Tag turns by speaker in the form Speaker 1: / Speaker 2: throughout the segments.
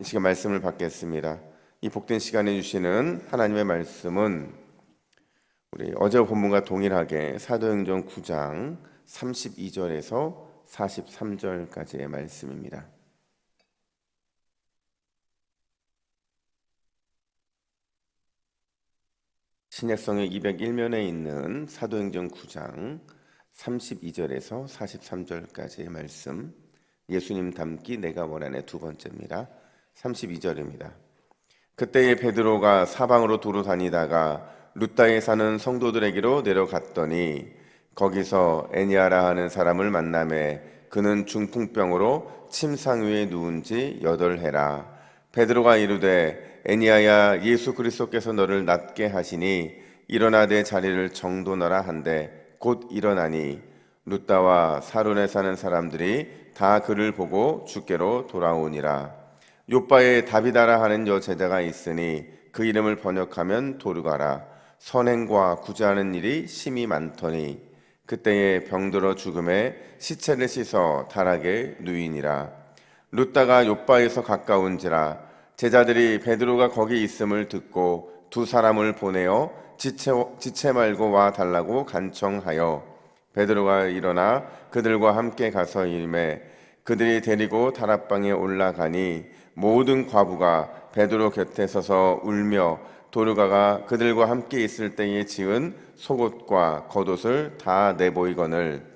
Speaker 1: 이 시간 말씀을 받겠습니다. 이 복된 시간에 주시는 하나님의 말씀은 우리 어제 본문과 동일하게 사도행전 9장 32절에서 43절까지의 말씀입니다. 신약성의 201면에 있는 사도행전 9장 32절에서 43절까지의 말씀, 예수님 닮기 내가 원하네 두 번째입니다. 32절입니다. 그때에 베드로가 사방으로 두루 다니다가 룻다에 사는 성도들에게로 내려갔더니 거기서 에니아라 하는 사람을 만나매 그는 중풍병으로 침상 위에 누운 지 8해라. 베드로가 이르되 에니아야, 예수 그리스도께서 너를 낫게 하시니 일어나 내 자리를 정돈하라 한데 곧 일어나니 룻다와 사론에 사는 사람들이 다 그를 보고 주께로 돌아오니라. 요바에 다비다라 하는 여제자가 있으니 그 이름을 번역하면 도르가라. 선행과 구제하는 일이 심히 많더니 그때에 병들어 죽음에 시체를 씻어 다락에 누이니라. 룻다가 요바에서 가까운지라 제자들이 베드로가 거기 있음을 듣고 두 사람을 보내어 지체 말고 와 달라고 간청하여 베드로가 일어나 그들과 함께 가서 이르매 그들이 데리고 다락방에 올라가니 모든 과부가 베드로 곁에 서서 울며 도르가가 그들과 함께 있을 때에 지은 속옷과 겉옷을 다 내보이거늘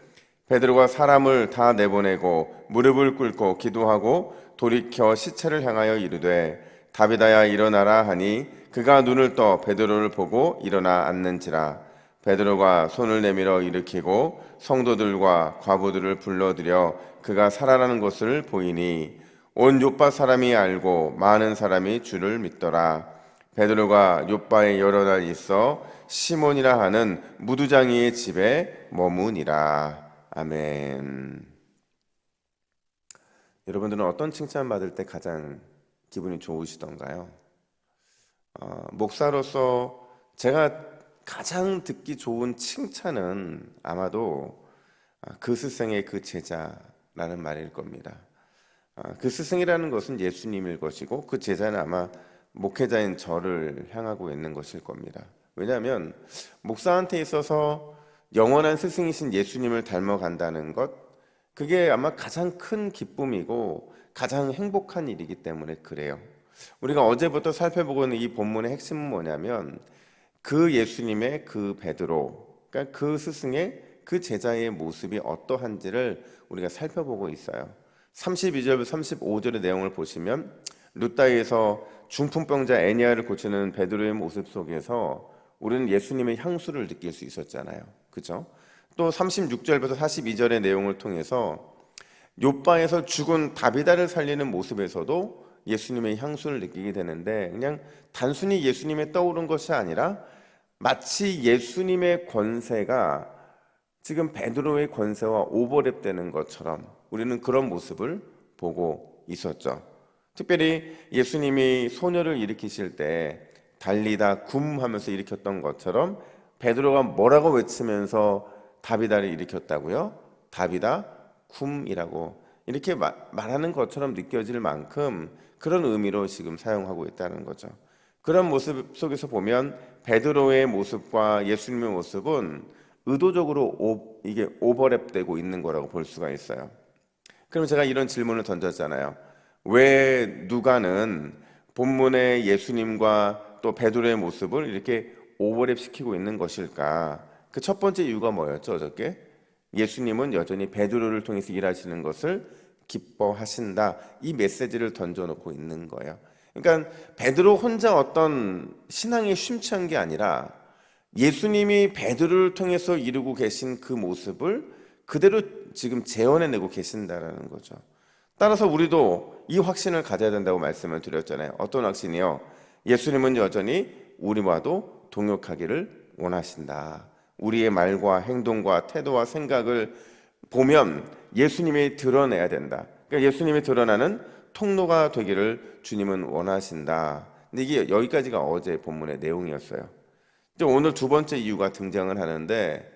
Speaker 1: 베드로가 사람을 다 내보내고 무릎을 꿇고 기도하고 돌이켜 시체를 향하여 이르되 다비다야 일어나라 하니 그가 눈을 떠 베드로를 보고 일어나 앉는지라. 베드로가 손을 내밀어 일으키고 성도들과 과부들을 불러들여 그가 살아나는 것을 보이니 온 요빠 사람이 알고 많은 사람이 주를 믿더라. 베드로가 요빠에 여러 날 있어 시몬이라 하는 무두장이의 집에 머무니라. 아멘. 여러분들은 어떤 칭찬 받을 때 가장 기분이 좋으시던가요? 목사로서 제가 가장 듣기 좋은 칭찬은 아마도 그 스승의 그 제자라는 말일 겁니다. 그 스승이라는 것은 예수님일 것이고 그 제자는 아마 목회자인 저를 향하고 있는 것일 겁니다. 왜냐하면 목사한테 있어서 영원한 스승이신 예수님을 닮아간다는 것, 그게 아마 가장 큰 기쁨이고 가장 행복한 일이기 때문에 그래요. 우리가 어제부터 살펴보고 있는 이 본문의 핵심은 뭐냐면 그 예수님의 그 베드로, 그러니까 그 스승의 그 제자의 모습이 어떠한지를 우리가 살펴보고 있어요. 32절부터 35절의 내용을 보시면 룻다에서 중풍병자 에니아를 고치는 베드로의 모습 속에서 우리는 예수님의 향수를 느낄 수 있었잖아요. 그렇죠? 또 36절부터 42절의 내용을 통해서 요바에서 죽은 다비다를 살리는 모습에서도 예수님의 향수를 느끼게 되는데 그냥 단순히 예수님의 떠오른 것이 아니라 마치 예수님의 권세가 지금 베드로의 권세와 오버랩되는 것처럼 우리는 그런 모습을 보고 있었죠. 특별히 예수님이 소녀를 일으키실 때 달리다 굼 하면서 일으켰던 것처럼 베드로가 뭐라고 외치면서 다비다를 일으켰다고요? 다비다 굼이라고 이렇게 말하는 것처럼 느껴질 만큼 그런 의미로 지금 사용하고 있다는 거죠. 그런 모습 속에서 보면 베드로의 모습과 예수님의 모습은 의도적으로 이게 오버랩되고 있는 거라고 볼 수가 있어요. 그럼 제가 이런 질문을 던졌잖아요. 왜 누가는 본문의 예수님과 또 베드로의 모습을 이렇게 오버랩 시키고 있는 것일까? 그 첫 번째 이유가 뭐였죠, 어저께? 예수님은 여전히 베드로를 통해서 일하시는 것을 기뻐하신다. 이 메시지를 던져놓고 있는 거예요. 그러니까 베드로 혼자 어떤 신앙에 심취한 게 아니라 예수님이 베드로를 통해서 이루고 계신 그 모습을 그대로 지금 재현해내고 계신다라는 거죠. 따라서 우리도 이 확신을 가져야 된다고 말씀을 드렸잖아요. 어떤 확신이요? 예수님은 여전히 우리와도 동역하기를 원하신다. 우리의 말과 행동과 태도와 생각을 보면 예수님이 드러내야 된다. 그러니까 예수님이 드러나는 통로가 되기를 주님은 원하신다. 근데 이게 여기까지가 어제 본문의 내용이었어요. 이제 오늘 두 번째 이유가 등장을 하는데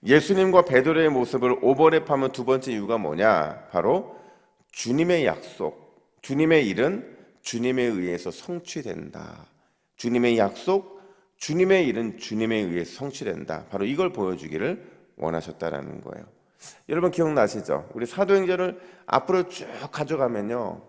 Speaker 1: 예수님과 베드로의 모습을 오버랩하면 두 번째 이유가 뭐냐? 바로 주님의 약속, 주님의 일은 주님에 의해서 성취된다. 주님의 약속, 주님의 일은 주님에 의해서 성취된다. 바로 이걸 보여주기를 원하셨다라는 거예요. 여러분 기억나시죠? 우리 사도행전을 앞으로 쭉 가져가면요,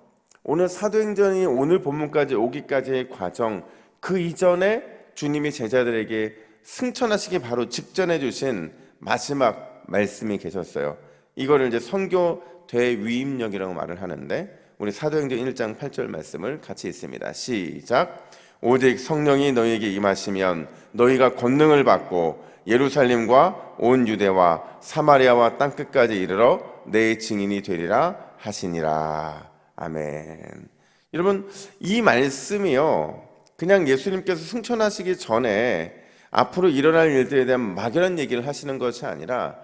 Speaker 1: 오늘 사도행전이 오늘 본문까지 오기까지의 과정, 그 이전에 주님이 제자들에게 승천하시기 바로 직전에 주신 마지막 말씀이 계셨어요. 이거를 이제 선교 대위임령이라고 말을 하는데, 우리 사도행전 1장 8절 말씀을 같이 읽습니다. 시작. 오직 성령이 너희에게 임하시면 너희가 권능을 받고 예루살렘과 온 유대와 사마리아와 땅끝까지 이르러 내 증인이 되리라 하시니라. 아멘. 여러분, 이 말씀이요, 그냥 예수님께서 승천하시기 전에 앞으로 일어날 일들에 대한 막연한 얘기를 하시는 것이 아니라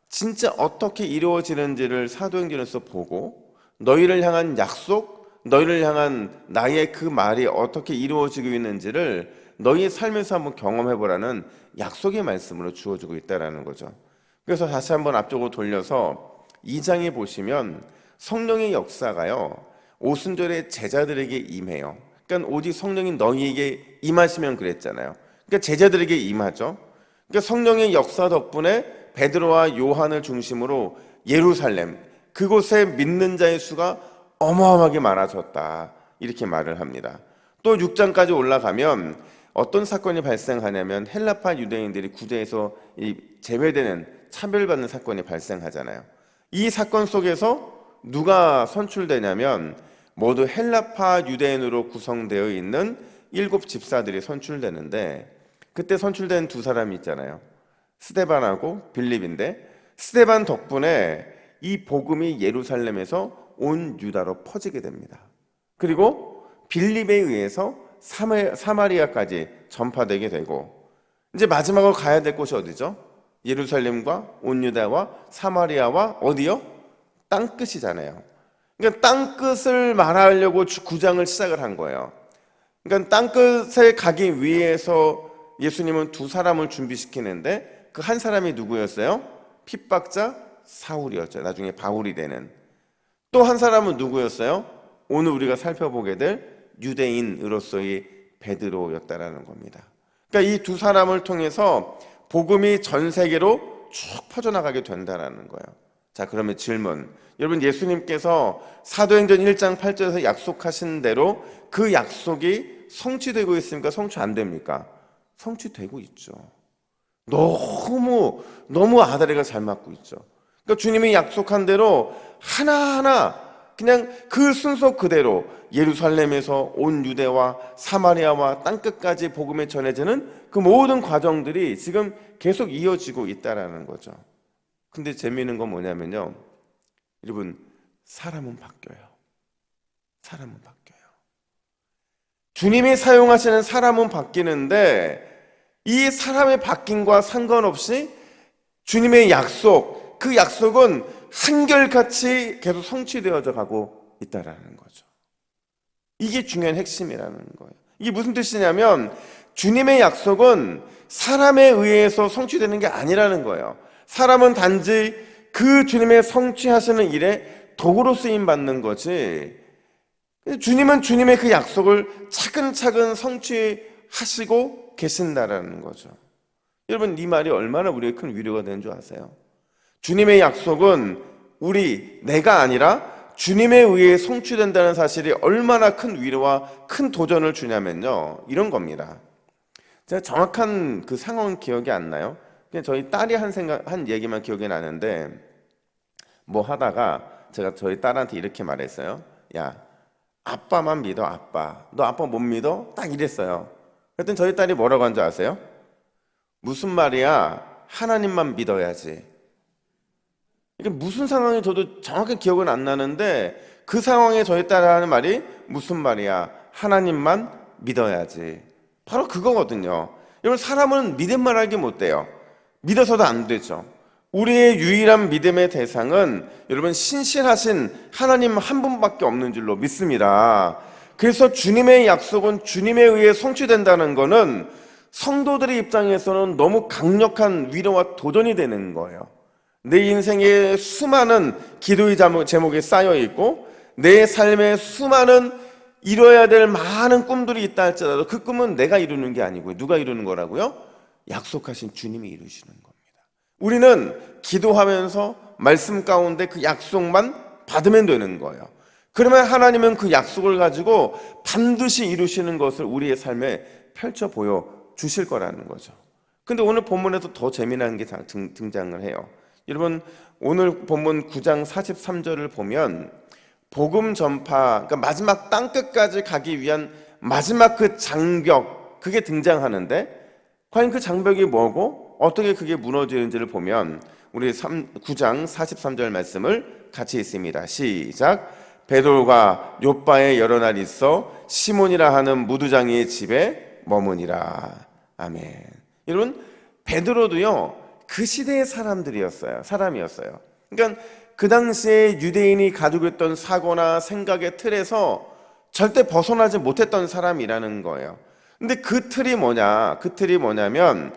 Speaker 1: 진짜 어떻게 이루어지는지를 사도행전에서 보고, 너희를 향한 약속, 너희를 향한 나의 그 말이 어떻게 이루어지고 있는지를 너희의 삶에서 한번 경험해보라는 약속의 말씀으로 주어지고 있다는 거죠. 그래서 다시 한번 앞쪽으로 돌려서 2장에 보시면 성령의 역사가요, 오순절에 제자들에게 임해요. 그러니까 오직 성령이 너희에게 임하시면 그랬잖아요. 그러니까 제자들에게 임하죠. 그러니까 성령의 역사 덕분에 베드로와 요한을 중심으로 예루살렘, 그곳에 믿는 자의 수가 어마어마하게 많아졌다, 이렇게 말을 합니다. 또 6장까지 올라가면 어떤 사건이 발생하냐면 헬라파 유대인들이 구제에서 제외되는, 차별받는 사건이 발생하잖아요. 이 사건 속에서 누가 선출되냐면 모두 헬라파 유대인으로 구성되어 있는 7 집사들이 선출되는데, 그때 선출된 두 사람이 있잖아요. 스데반하고 빌립인데, 스데반 덕분에 이 복음이 예루살렘에서 온 유다로 퍼지게 됩니다. 그리고 빌립에 의해서 사마리아까지 전파되게 되고, 이제 마지막으로 가야 될 곳이 어디죠? 예루살렘과 온 유다와 사마리아와 어디요? 땅끝이잖아요. 그러니까 땅끝을 말하려고 9장을 시작을 한 거예요. 그러니까 땅끝에 가기 위해서 예수님은 두 사람을 준비시키는데, 그 한 사람이 누구였어요? 핍박자 사울이었죠. 나중에 바울이 되는. 또 한 사람은 누구였어요? 오늘 우리가 살펴보게 될 유대인으로서의 베드로였다라는 겁니다. 그러니까 이 두 사람을 통해서 복음이 전 세계로 쭉 퍼져나가게 된다라는 거예요. 자, 그러면 질문. 여러분, 예수님께서 사도행전 1장 8절에서 약속하신 대로 그 약속이 성취되고 있습니까? 성취 안 됩니까? 성취되고 있죠. 너무 아다리가 잘 맞고 있죠. 그러니까 주님이 약속한 대로 하나하나 그냥 그 순서 그대로 예루살렘에서 온 유대와 사마리아와 땅끝까지 복음이 전해지는 그 모든 과정들이 지금 계속 이어지고 있다라는 거죠. 근데 재미있는 건 뭐냐면요, 여러분, 사람은 바뀌어요. 사람은 바뀌어요. 주님이 사용하시는 사람은 바뀌는데, 이 사람의 바뀜과 상관없이 주님의 약속, 그 약속은 한결같이 계속 성취되어져 가고 있다라는 거죠. 이게 중요한 핵심이라는 거예요. 이게 무슨 뜻이냐면, 주님의 약속은 사람에 의해서 성취되는 게 아니라는 거예요. 사람은 단지 그 주님의 성취하시는 일에 도구로 쓰임 받는 거지, 주님은 주님의 그 약속을 차근차근 성취하시고 계신다라는 거죠. 여러분, 이 말이 얼마나 우리에게 큰 위로가 되는 줄 아세요? 주님의 약속은 내가 아니라 주님에 의해 성취된다는 사실이 얼마나 큰 위로와 큰 도전을 주냐면요, 이런 겁니다. 제가 정확한 그 상황은 기억이 안 나요. 그냥 저희 딸이 한 얘기만 기억이 나는데, 뭐 하다가 제가 저희 딸한테 이렇게 말했어요. 야, 아빠만 믿어, 아빠. 너 아빠 못 믿어? 딱 이랬어요. 그랬더니 저희 딸이 뭐라고 한 줄 아세요? 무슨 말이야? 하나님만 믿어야지. 이게 무슨 상황이 저도 정확히 기억은 안 나는데, 그 상황에 저희 딸이 하는 말이 무슨 말이야? 하나님만 믿어야지. 바로 그거거든요. 여러분, 사람은 믿음만 알게 못 돼요. 믿어서도 안 되죠. 우리의 유일한 믿음의 대상은 여러분, 신실하신 하나님 한 분밖에 없는 줄로 믿습니다. 그래서 주님의 약속은 주님에 의해 성취된다는 것은 성도들의 입장에서는 너무 강력한 위로와 도전이 되는 거예요. 내 인생에 수많은 기도의 제목이 쌓여 있고, 내 삶에 수많은 이뤄야 될 많은 꿈들이 있다 할지라도 그 꿈은 내가 이루는 게 아니고요. 누가 이루는 거라고요? 약속하신 주님이 이루시는 겁니다. 우리는 기도하면서 말씀 가운데 그 약속만 받으면 되는 거예요. 그러면 하나님은 그 약속을 가지고 반드시 이루시는 것을 우리의 삶에 펼쳐 보여 주실 거라는 거죠. 근데 오늘 본문에서 더 재미난 게 등장을 해요. 여러분, 오늘 본문 9장 43절을 보면 복음 전파, 그러니까 마지막 땅끝까지 가기 위한 마지막 그 장벽, 그게 등장하는데 과연 그 장벽이 뭐고 어떻게 그게 무너지는지를 보면 우리 9장 43절 말씀을 같이 읽습니다. 시작. 베드로가 욥바에 여러 날 있어 시몬이라 하는 무두장이의 집에 머무니라. 아멘. 여러분, 베드로도요 그 시대의 사람이었어요. 그러니까 그 당시에 유대인이 가지고 있던 사고나 생각의 틀에서 절대 벗어나지 못했던 사람이라는 거예요. 근데 그 틀이 뭐냐면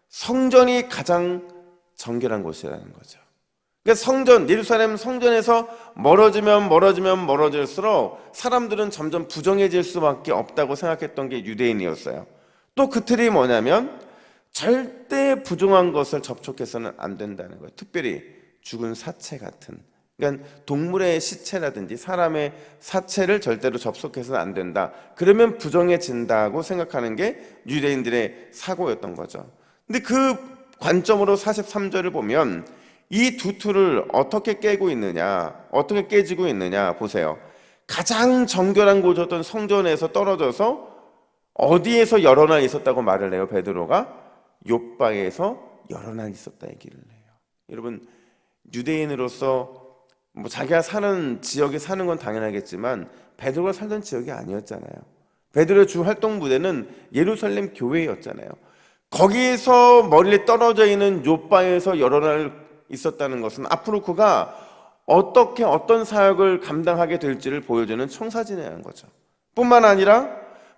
Speaker 1: 성전이 가장 정결한 곳이라는 거죠. 그러니까 예루살렘 성전에서 멀어질수록 사람들은 점점 부정해질 수밖에 없다고 생각했던 게 유대인이었어요. 또 그 틀이 뭐냐면 절대 부정한 것을 접촉해서는 안 된다는 거예요. 특별히 죽은 사체 같은, 그러니까 동물의 시체라든지 사람의 사체를 절대로 접촉해서는 안 된다. 그러면 부정해진다고 생각하는 게 유대인들의 사고였던 거죠. 근데 그 관점으로 43절을 보면 이 두 틀을 어떻게 깨고 있느냐, 어떻게 깨지고 있느냐 보세요. 가장 정결한 곳이었던 성전에서 떨어져서 어디에서 여러 날 있었다고 말을 해요? 베드로가 욥바에서 여러 날 있었다 얘기를 해요. 여러분, 유대인으로서 자기가 사는 지역에 사는 건 당연하겠지만 베드로가 살던 지역이 아니었잖아요. 베드로의 주 활동 무대는 예루살렘 교회였잖아요. 거기서 멀리 떨어져 있는 욥바에서 여러 날 있었다는 것은 앞으로 그가 어떤 사역을 감당하게 될지를 보여주는 청사진이라는 거죠. 뿐만 아니라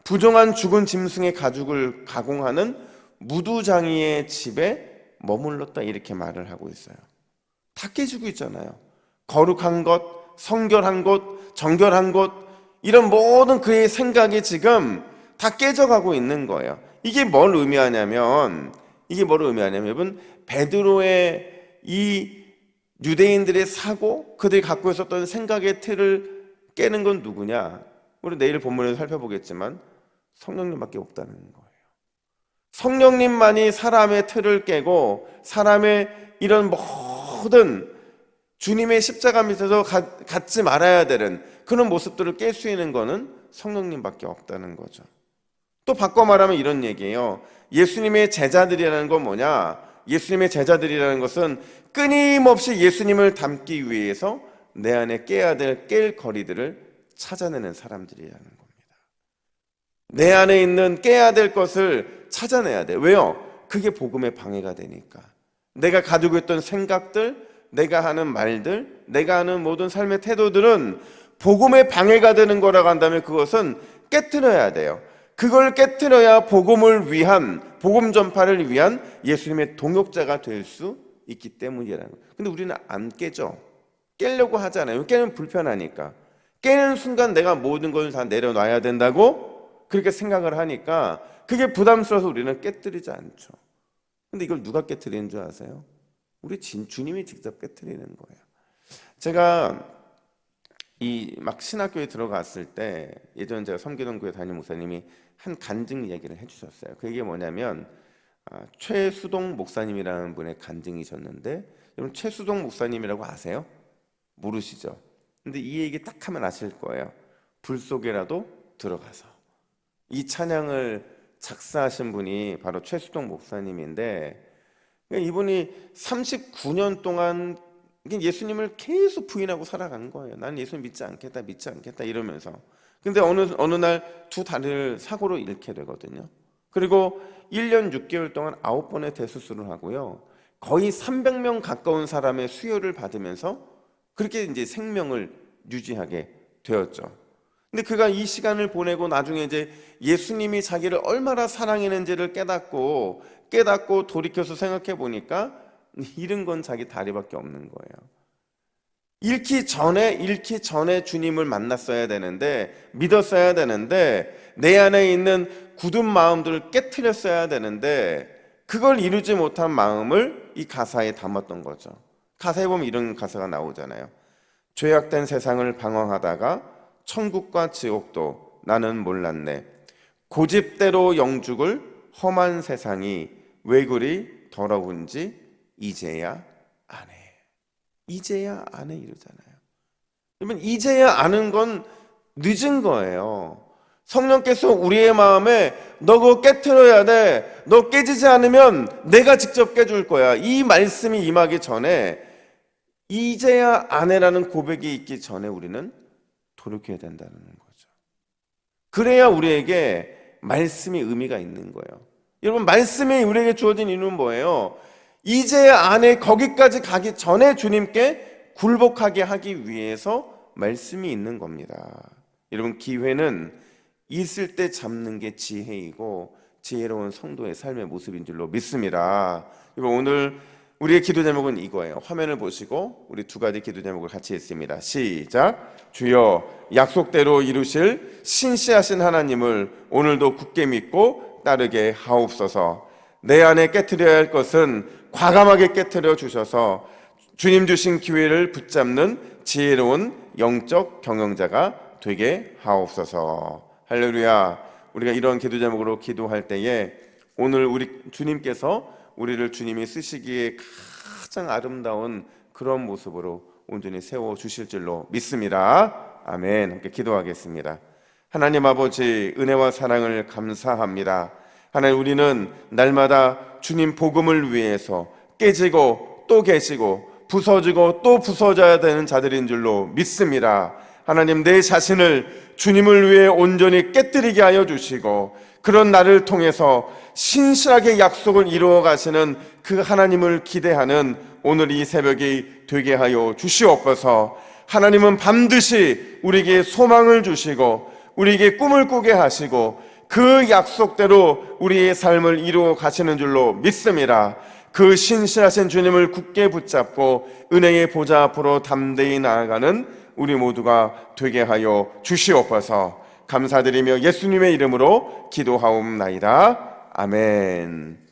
Speaker 1: 부정한 죽은 짐승의 가죽을 가공하는 무두장이의 집에 머물렀다 이렇게 말을 하고 있어요. 다 깨지고 있잖아요. 거룩한 것, 성결한 곳, 정결한 곳, 이런 모든 그의 생각이 지금 다 깨져가고 있는 거예요. 이게 뭘 의미하냐면 여러분, 베드로의 이 유대인들의 사고, 그들이 갖고 있었던 생각의 틀을 깨는 건 누구냐? 우리 내일 본문에서 살펴보겠지만 성령님밖에 없다는 거예요. 성령님만이 사람의 틀을 깨고 사람의 이런 모든 주님의 십자가 밑에서 갖지 말아야 되는 그런 모습들을 깰 수 있는 거는 성령님밖에 없다는 거죠. 또 바꿔 말하면 이런 얘기예요. 예수님의 제자들이라는 건 뭐냐? 예수님의 제자들이라는 것은 끊임없이 예수님을 닮기 위해서 내 안에 깰 거리들을 찾아내는 사람들이라는 겁니다. 내 안에 있는 깨야 될 것을 찾아내야 돼. 왜요? 그게 복음의 방해가 되니까. 내가 가지고 있던 생각들, 내가 하는 말들, 내가 하는 모든 삶의 태도들은 복음의 방해가 되는 거라고 한다면 그것은 깨트려야 돼요. 그걸 깨트려야 복음 전파를 위한 예수님의 동역자가 될 수 있기 때문이라는 거예요. 근데 우리는 안 깨죠. 깨려고 하잖아요. 깨면 불편하니까. 깨는 순간 내가 모든 걸 다 내려놔야 된다고 그렇게 생각을 하니까 그게 부담스러워서 우리는 깨뜨리지 않죠. 근데 이걸 누가 깨뜨리는 줄 아세요? 우리 주님이 직접 깨뜨리는 거예요. 제가 막 신학교에 들어갔을 때 예전 제가 섬기던 교회 담임 목사님이 한 간증 얘기를 해주셨어요. 그게 뭐냐면 최수동 목사님이라는 분의 간증이셨는데, 여러분 최수동 목사님이라고 아세요? 모르시죠? 근데 이 얘기 딱 하면 아실 거예요. 불 속에라도 들어가서. 이 찬양을 작사하신 분이 바로 최수동 목사님인데, 이분이 39년 동안 예수님을 계속 부인하고 살아간 거예요. 나는 예수님 믿지 않겠다 이러면서. 근데 어느 날 두 다리를 사고로 잃게 되거든요. 그리고 1년 6개월 동안 9번의 대수술을 하고요. 거의 300명 가까운 사람의 수혈을 받으면서 그렇게 이제 생명을 유지하게 되었죠. 근데 그가 이 시간을 보내고 나중에 이제 예수님이 자기를 얼마나 사랑했는지를 깨닫고 돌이켜서 생각해 보니까 잃은 건 자기 다리밖에 없는 거예요. 잃기 전에 주님을 만났어야 되는데, 믿었어야 되는데, 내 안에 있는 굳은 마음들을 깨트렸어야 되는데, 그걸 이루지 못한 마음을 이 가사에 담았던 거죠. 가사에 보면 이런 가사가 나오잖아요. 죄악된 세상을 방황하다가 천국과 지옥도 나는 몰랐네. 고집대로 영죽을 험한 세상이 왜 그리 더러운지 이제야 아네. 이제야 아네 이러잖아요. 그러면 이제야 아는 건 늦은 거예요. 성령께서 우리의 마음에 너 그거 깨트려야 돼. 너 깨지지 않으면 내가 직접 깨줄 거야. 이 말씀이 임하기 전에, 이제야 아내라는 고백이 있기 전에 우리는 돌이켜야 된다는 거죠. 그래야 우리에게 말씀이 의미가 있는 거예요. 여러분, 말씀이 우리에게 주어진 이유는 뭐예요? 이제야 아내 거기까지 가기 전에 주님께 굴복하게 하기 위해서 말씀이 있는 겁니다. 여러분, 기회는 있을 때 잡는 게 지혜이고 지혜로운 성도의 삶의 모습인 줄로 믿습니다. 오늘 우리의 기도 제목은 이거예요. 화면을 보시고 우리 두 가지 기도 제목을 같이 했습니다. 시작. 주여, 약속대로 이루실 신실하신 하나님을 오늘도 굳게 믿고 따르게 하옵소서. 내 안에 깨트려야 할 것은 과감하게 깨트려 주셔서 주님 주신 기회를 붙잡는 지혜로운 영적 경영자가 되게 하옵소서. 할렐루야. 우리가 이런 기도 제목으로 기도할 때에 오늘 우리 주님께서 우리를 주님이 쓰시기에 가장 아름다운 그런 모습으로 온전히 세워 주실 줄로 믿습니다. 아멘. 함께 기도하겠습니다. 하나님 아버지, 은혜와 사랑을 감사합니다. 하나님, 우리는 날마다 주님 복음을 위해서 깨지고 또 깨지고 부서지고 또 부서져야 되는 자들인 줄로 믿습니다. 하나님, 내 자신을 주님을 위해 온전히 깨뜨리게 하여 주시고 그런 나를 통해서 신실하게 약속을 이루어 가시는 그 하나님을 기대하는 오늘 이 새벽이 되게 하여 주시옵소서. 하나님은 반드시 우리에게 소망을 주시고 우리에게 꿈을 꾸게 하시고 그 약속대로 우리의 삶을 이루어 가시는 줄로 믿습니다. 그 신실하신 주님을 굳게 붙잡고 은혜의 보좌 앞으로 담대히 나아가는 우리 모두가 되게 하여 주시옵소서. 감사드리며 예수님의 이름으로 기도하옵나이다. 아멘.